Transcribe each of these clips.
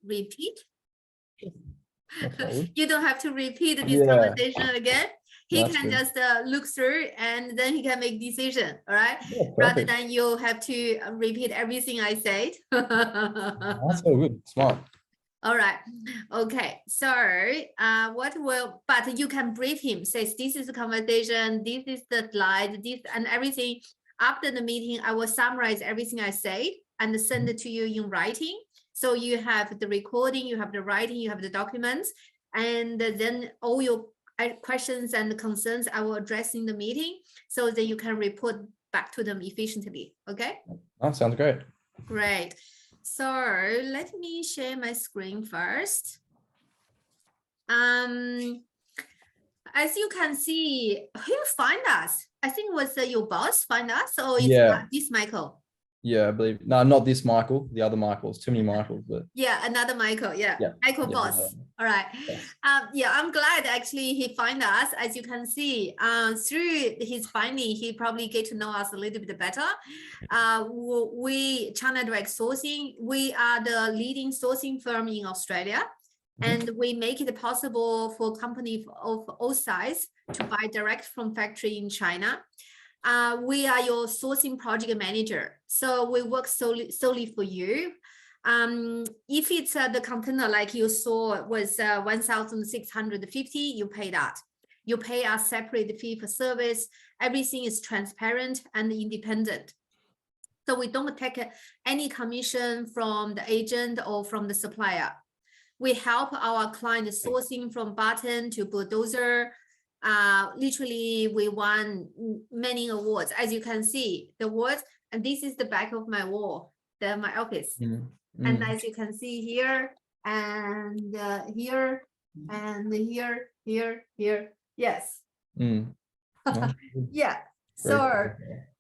repeat? Okay. You don't have to repeat this conversation again. He That's can good. just look through and then he can make decision, all right? Yeah, Rather perfect. than you have to repeat everything I said. That's so good. Smart. All right. Okay. So but you can brief him, says this is the conversation, this is the slide, this and everything. After the meeting, I will summarize everything I said and send it to you in writing. So you have the recording, you have the writing, you have the documents, and then all your questions and concerns I will address in the meeting so that you can report back to them efficiently. Okay. That sounds great. Great. So let me share my screen first. As you can see, who find us? I think it was your boss find us, or it's this Michael? Yeah, I believe. No, not this Michael. The other Michael's. Too many Michaels, but yeah, another Michael. Yeah. Michael boss. All right. Yes. Yeah, I'm glad actually he find us. As you can see, through his finding, he probably get to know us a little bit better. We China Direct Sourcing, we are the leading sourcing firm in Australia. And we make it possible for companies of all sizes to buy direct from factory in China. We are your sourcing project manager. So we work solely for you. If it's the container like you saw was 1,650, you pay that. You pay a separate fee for service. Everything is transparent and independent. So we don't take any commission from the agent or from the supplier. We help our client sourcing from button to bulldozer. Literally, we won many awards. As you can see, the awards, and this is the back of my wall, my office. And as you can see here, and here, and here. Yes. Yeah. So,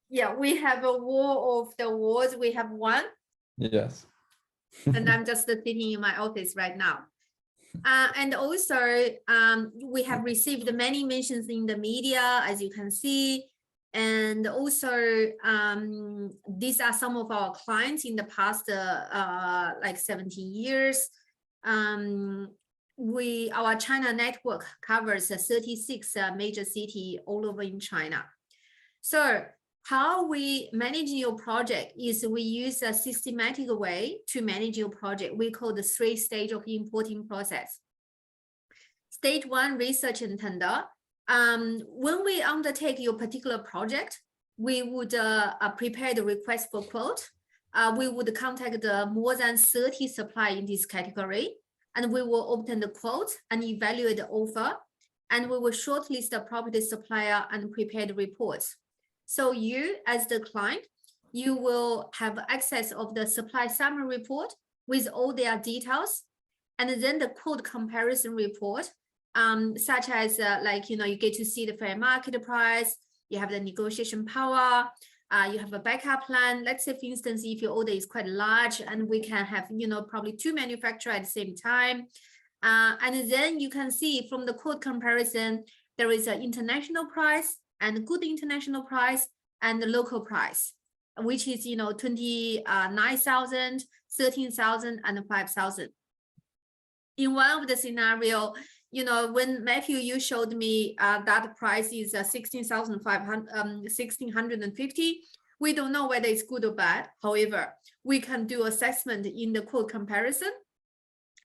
yeah, we have a wall of the awards. We have one. Yes. And I'm just sitting in my office right now. And also, we have received many mentions in the media, as you can see. And also, these are some of our clients in the past, like 17 years. Our China network covers 36 major cities all over in China. So how we manage your project is we use a systematic way to manage your project. We call the 3-stage of importing process. Stage 1, research and tender. When we undertake your particular project, we would prepare the request for quote. We would contact more than 30 suppliers in this category, and we will obtain the quote and evaluate the offer, and we will shortlist the appropriate supplier and prepare the reports. So you, as the client, you will have access of the supply summary report with all their details, and then the quote comparison report, such as you get to see the fair market price, you have the negotiation power, you have a backup plan. Let's say, for instance, if your order is quite large and we can have, probably 2 manufacturers at the same time. And then you can see from the quote comparison, there is an international price and good international price and the local price, which is 29,000, 13,000, and 5,000. In one of the scenario, when Matthew, you showed me that price is 16,150. We don't know whether it's good or bad. However, we can do assessment in the quote comparison.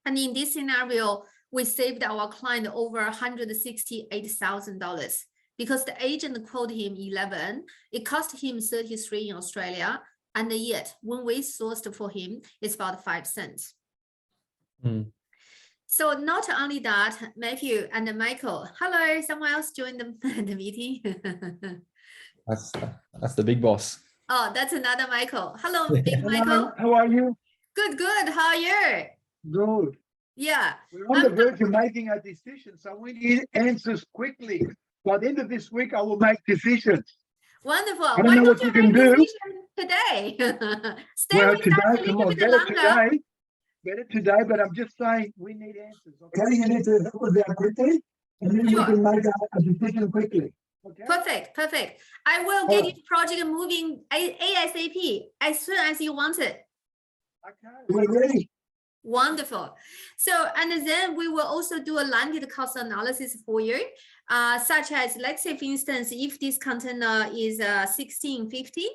And in this scenario, we saved our client over $168,000 because the agent quoted him 11. It cost him 33 in Australia. And yet, when we sourced for him, it's about 5 cents. So not only that, Matthew and Michael, hello, someone else joined the meeting. That's the big boss. Oh, that's another Michael. Hello, big Michael. How are you? Good. How are you? Good. Yeah. We're on the verge of making a decision, so we need answers quickly. By the end of this week, I will make decisions. Wonderful. I don't know what you can do today. Stay well, with today, us a little bit longer. Better today, but I'm just saying we need answers. Okay, you need to help us out quickly, and then we can make a decision quickly. Okay? Perfect. I will get this project moving ASAP as soon as you want it. Okay, we're ready. Wonderful. So, and then we will also do a landed cost analysis for you, such as, let's say, for instance, if this container is 1650,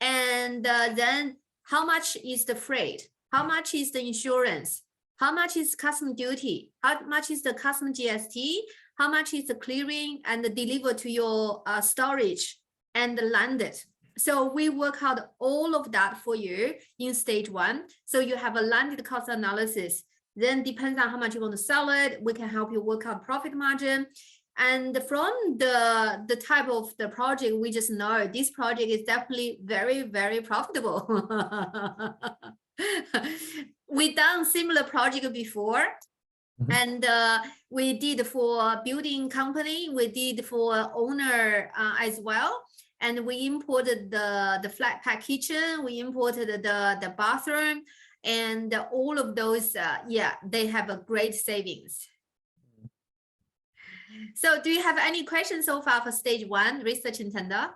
and then how much is the freight? How much is the insurance? How much is custom duty? How much is the custom GST? How much is the clearing and the deliver to your storage and landed? So we work out all of that for you in stage 1. So you have a landed cost analysis. Then depends on how much you want to sell it, we can help you work out profit margin. And from the type of the project, we just know this project is definitely very, very profitable. We done similar project before. And we did for building company, we did for owner as well. And we imported the flat pack kitchen, we imported the bathroom, and all of those, yeah, they have a great savings. So do you have any questions so far for stage 1, research and tender?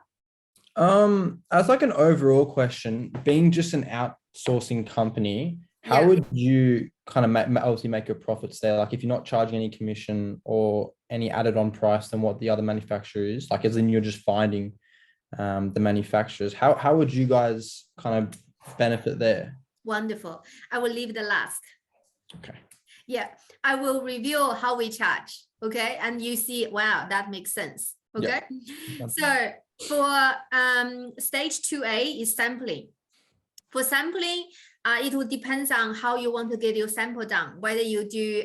As like an overall question, being just an outsourcing company, how Yeah. would you kind of obviously make your profits there? Like if you're not charging any commission or any added on price than what the other manufacturer is, like as in you're just finding the manufacturers, how would you guys kind of benefit there? Wonderful. I will leave the last. Okay. Yeah, I will reveal how we charge. Okay, and you see, wow, that makes sense. Okay, Yeah. so for stage 2A is sampling. For sampling, it will depends on how you want to get your sample done, whether you do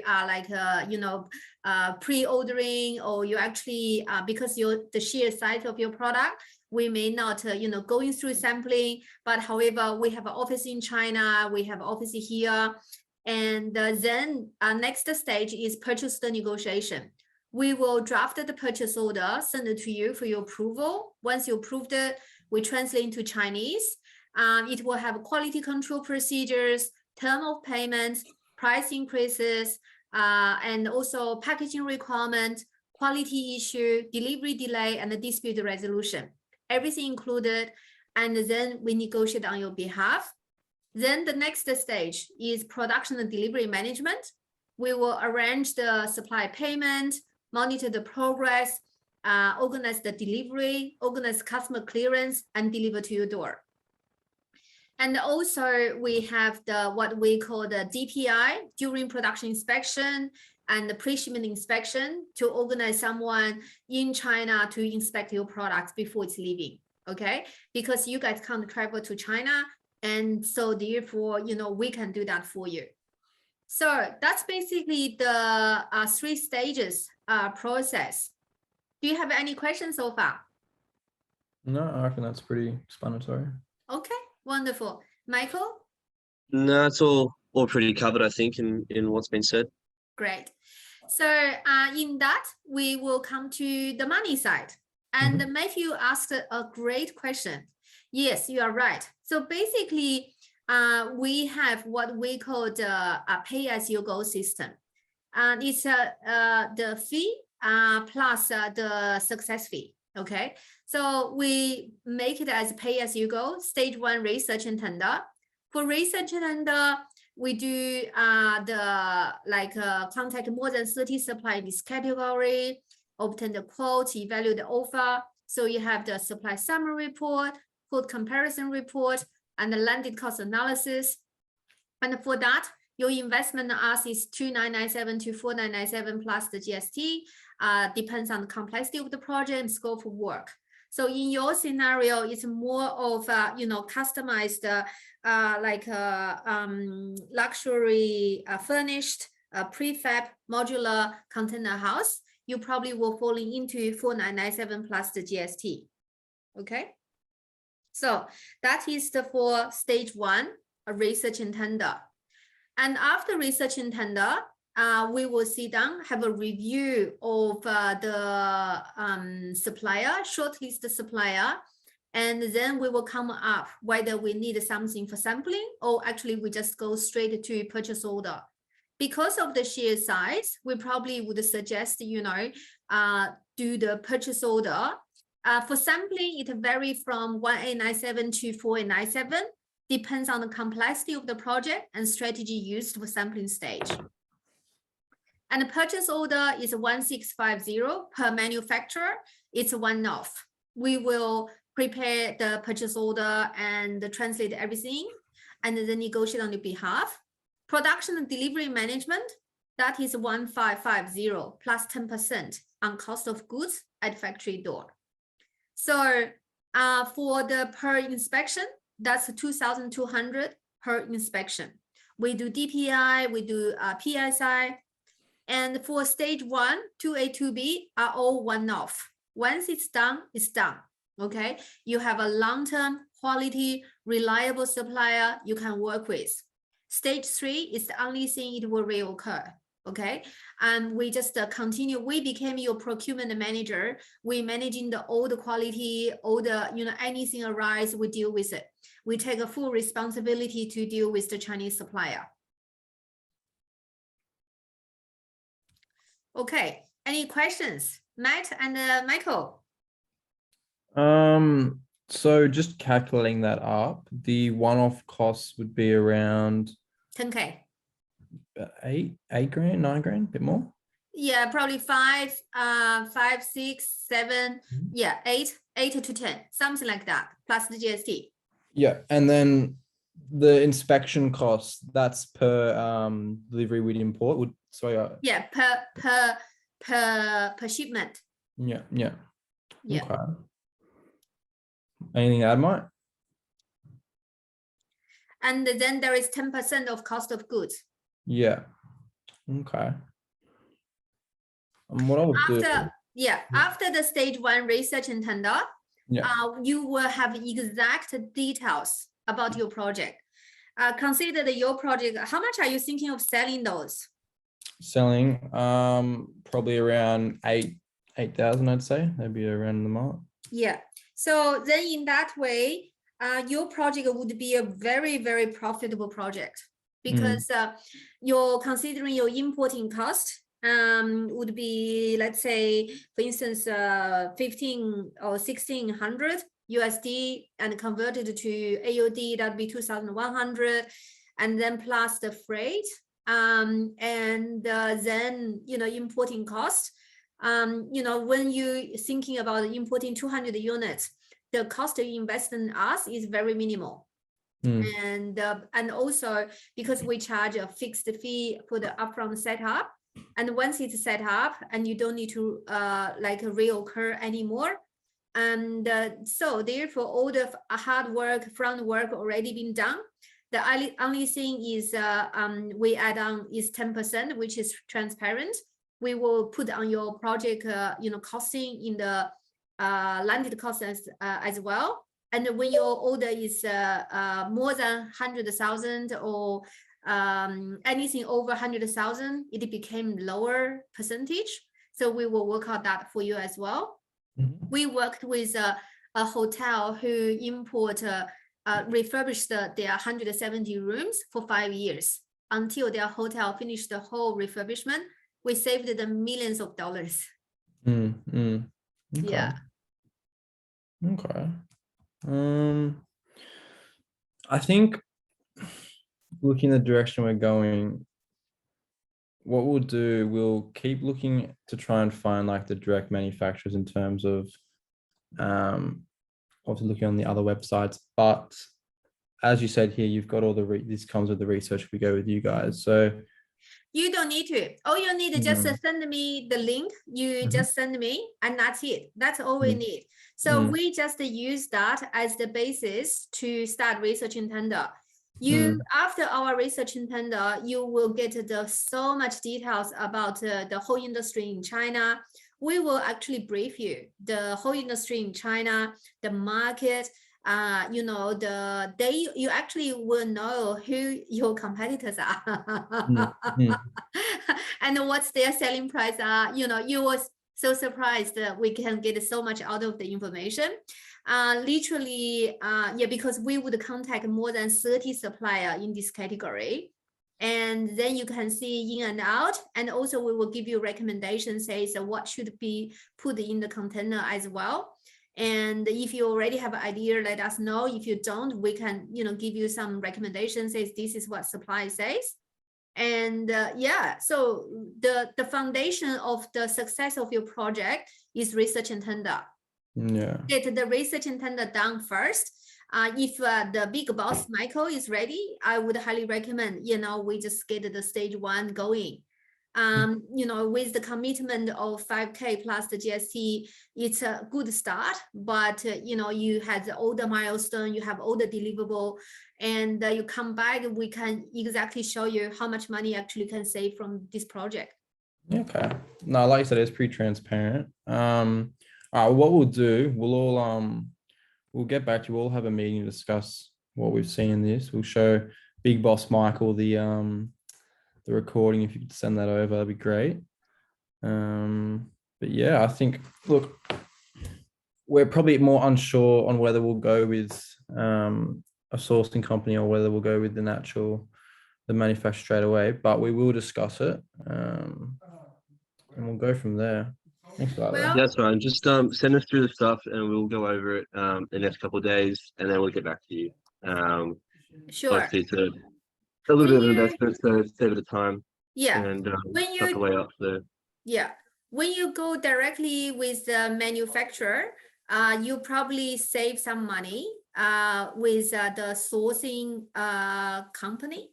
pre-ordering, or you actually because the sheer size of your product, we may not going through sampling. But however, we have an office in China, we have an office here. And then next stage is purchase the negotiation. We will draft the purchase order, send it to you for your approval. Once you approved it, we translate into Chinese. It will have quality control procedures, term of payments, price increases, and also packaging requirement, quality issue, delivery delay, and the dispute resolution. Everything included. And then we negotiate on your behalf. Then the next stage is production and delivery management. We will arrange the supply payment, monitor the progress, organize the delivery, organize customer clearance, and deliver to your door. And also we have what we call the DPI, during production inspection, and the pre-shipment inspection, to organize someone in China to inspect your products before it's leaving. Okay, because you guys can't travel to China. And so therefore, we can do that for you. So that's basically the 3 stages process. Do you have any questions so far? No, I reckon that's pretty explanatory. Okay, wonderful. Michael? No, it's all pretty covered, I think, in what's been said. Great. So in that, we will come to the money side. And Matthew asked a great question. Yes, you are right. So basically, we have what we call a pay-as-you-go system. And it's the fee plus the success fee. Okay, so we make it as pay-as-you-go. Stage 1, research and tender. For research and tender, we do contact more than 30 suppliers in this category, obtain the quote, evaluate the offer. So you have the supply summary report, quote comparison report, and the landed cost analysis. And for that, your investment us is 2,997 to 4,997 plus the GST. Depends on the complexity of the project and scope of work. So in your scenario, it's more of customized luxury furnished prefab modular container house. You probably will fall into 4,997 plus the GST. Okay. So that is for stage 1, a research and tender. And after research and tender, we will sit down, have a review of the supplier, shortlist the supplier, and then we will come up whether we need something for sampling, or actually we just go straight to purchase order. Because of the sheer size, we probably would suggest, do the purchase order. For sampling, it varies from 1,897 to 4,897. depends on the complexity of the project and strategy used for sampling stage. And the purchase order is 1650 per manufacturer. It's a one-off. We will prepare the purchase order and translate everything and then negotiate on your behalf. Production and delivery management, that is 1550 plus 10% on cost of goods at factory door. So for the per inspection, that's 2,200 per inspection. We do DPI, we do PSI, and for stage 1, 2A, 2B are all one-off. Once it's done, it's done. Okay, you have a long-term quality, reliable supplier you can work with. Stage 3 is the only thing it will reoccur. Okay, and we just continue. We became your procurement manager. We managing all the quality, all the, anything arise, we deal with it. We take a full responsibility to deal with the Chinese supplier. Okay, any questions, Matt and Michael? So just calculating that up, the one-off costs would be around 10K. 8 grand, 9 grand, a bit more. Yeah, probably 5, 6, 7. Yeah, 8 to 10, something like that, plus the GST. Yeah, and then the inspection costs, that's per delivery we'd import. Yeah, per shipment. Yeah. Yeah. Okay. Anything to add, Mike? And then there is 10% of cost of goods. Yeah. Okay. And what I would do. After the stage 1 research and tender, you will have exact details about your project. Consider that your project, how much are you thinking of selling those? Selling probably around 8,000, I'd say. That'd be around the mark. Yeah. So then in that way, your project would be a very, very profitable project because you're considering your importing cost would be, let's say, for instance, 15 or 1,600 USD and converted to AUD, that'd be 2,100, and then plus the freight, and then importing cost. When you thinking about importing 200 units, the cost you invest in us is very minimal. And also because we charge a fixed fee for the upfront setup, and once it's set up and you don't need to reoccur anymore. And so therefore all the hard work, front work already been done. The only thing is we add on is 10%, which is transparent. We will put on your project, costing in the landed cost as well. And when your order is more than 100,000 or anything over 100,000, it became lower percentage. So we will work out that for you as well. We worked with a hotel who refurbished their 170 rooms for 5 years until their hotel finished the whole refurbishment. We saved them millions of dollars. Okay. Yeah. Okay. I think looking the direction we're going, what we'll do, we'll keep looking to try and find the direct manufacturers in terms of obviously looking on the other websites. But as you said here, you've got all this comes with the research if we go with you guys. So you don't need to. All you need is just send me the link. You just send me, and that's it. That's all we need. So we just use that as the basis to start researching tender. After our research and tender, you will get so much details about the whole industry in China. We will actually brief you the whole industry in China, the market. You actually will know who your competitors are and what's their selling price are. You was so surprised that we can get so much out of the information. Because we would contact more than 30 suppliers in this category. And then you can see in and out. And also we will give you recommendations, says what should be put in the container as well. And if you already have an idea, let us know. If you don't, we can, give you some recommendations. Says this is what supply says. And yeah, so the foundation of the success of your project is research and tender. Yeah. Get the research and tender done first. If the big boss Michael is ready, I would highly recommend, we just get the stage 1 going. With the commitment of 5K plus the GST, it's a good start, but you had all the milestone, you have all the deliverable, and you come back, we can exactly show you how much money actually can save from this project. Okay. No, like I said, it's pretty transparent. What we'll do, we'll all we'll get back to you. We'll have a meeting to discuss what we've seen in this. We'll show Big Boss Michael the recording. If you could send that over, that'd be great. But yeah, I think, look, we're probably more unsure on whether we'll go with a sourcing company or whether we'll go with the manufacturer straight away, but we will discuss it, and we'll go from there. Thanks for that. Well, That's fine. Just send us through the stuff and we'll go over it the next couple of days and then we'll get back to you. sure. Obviously it's a little bit of an investment, so save the time. Yeah. And When stuff the way up there. Yeah, when you go directly with the manufacturer, you probably save some money with the sourcing company.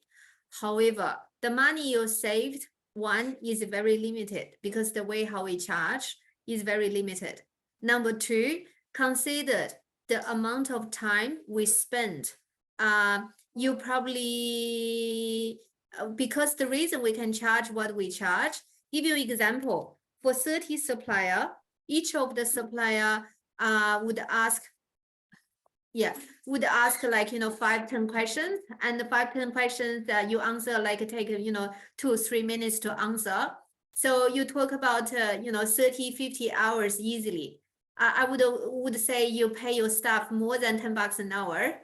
However, the money you saved, one, is very limited because the way how we charge is very limited. Number two, consider the amount of time we spent. You probably, because the reason we can charge what we charge, give you an example. For 30 supplier, each of the supplier would ask like 5-10 questions, and the 5-10 questions that you answer like take 2 or 3 minutes to answer. So you talk about 30-50 hours easily. I would say you pay your staff more than $10 an hour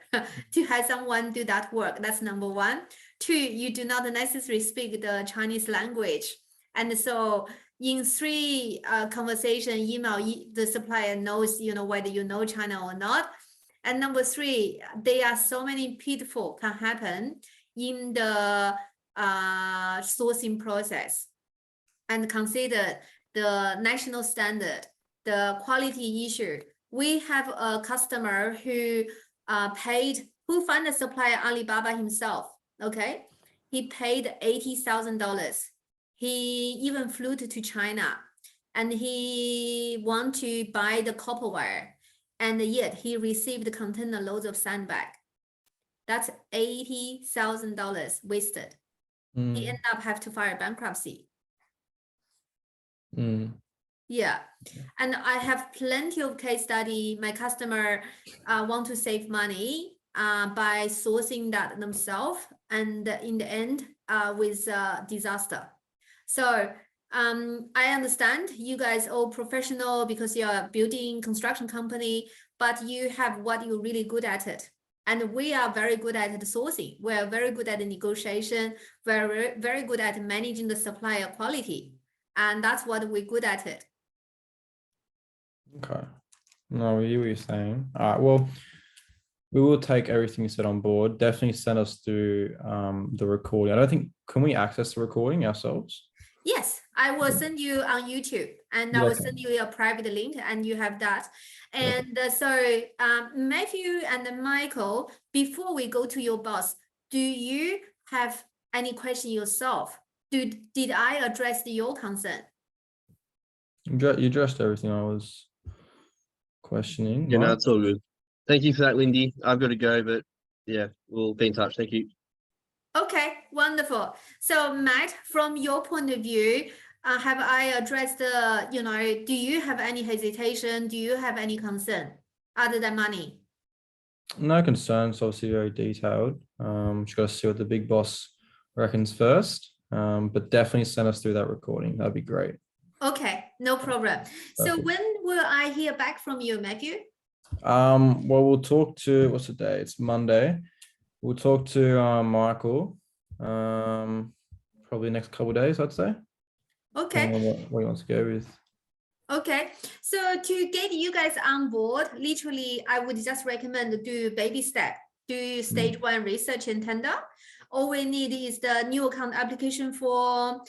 to have someone do that work. That's number one. Two, you do not necessarily speak the Chinese language, and so in 3 conversation email, the supplier knows whether you know China or not. And number 3, there are so many pitfalls can happen in the sourcing process. And consider the national standard, the quality issue. We have a customer who found a supplier, Alibaba himself. Okay, he paid $80,000. He even flew to China, and he want to buy the copper wire, and yet he received container loads of sandbag. That's $80,000 wasted. He ended up have to file bankruptcy. Yeah, and I have plenty of case study. My customer want to save money by sourcing that themselves, and in the end with disaster. So I understand you guys all professional because you're a building construction company, but you have what you're really good at it. And we are very good at the sourcing. We are very good at the negotiation, very, very good at managing the supplier quality. And that's what we're good at it. Okay. No, we hear what you're saying. All right. Well, we will take everything you said on board. Definitely send us through the recording. I don't think, can we access the recording ourselves? Yes, I will send you on YouTube, and I will send you a private link, and you have that. And so Matthew and Michael, before we go to your boss, do you have any question yourself? Did I address your concern? You addressed everything I was questioning. Yeah, right? no, that's all good. Thank you for that, Lindy. I've got to go, but yeah, we'll be in touch. Thank you. Okay, wonderful. So Matt, from your point of view, have I addressed the, do you have any hesitation? Do you have any concern other than money? No concerns, obviously very detailed. Just got to see what the big boss reckons first. But definitely send us through that recording. That'd be great. Okay, no problem. So when will I hear back from you, Matthew? Well, we'll talk to, what's the day? It's Monday. We'll talk to Michael probably next couple of days, I'd say. Okay. What he wants to go with. Okay, so to get you guys on board, literally, I would just recommend do baby step, do stage 1 research and tender. All we need is the new account application form,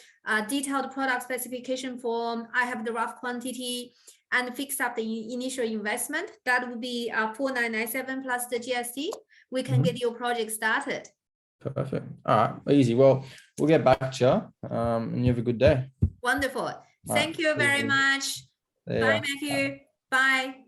detailed product specification form. I have the rough quantity and fix up the initial investment. That would be 4997 plus the GST. We can get your project started. Perfect. All right, easy. Well, we'll get back to you, and you have a good day. Wonderful. All Thank right, you very easy. much. See Bye, ya. Matthew. Bye.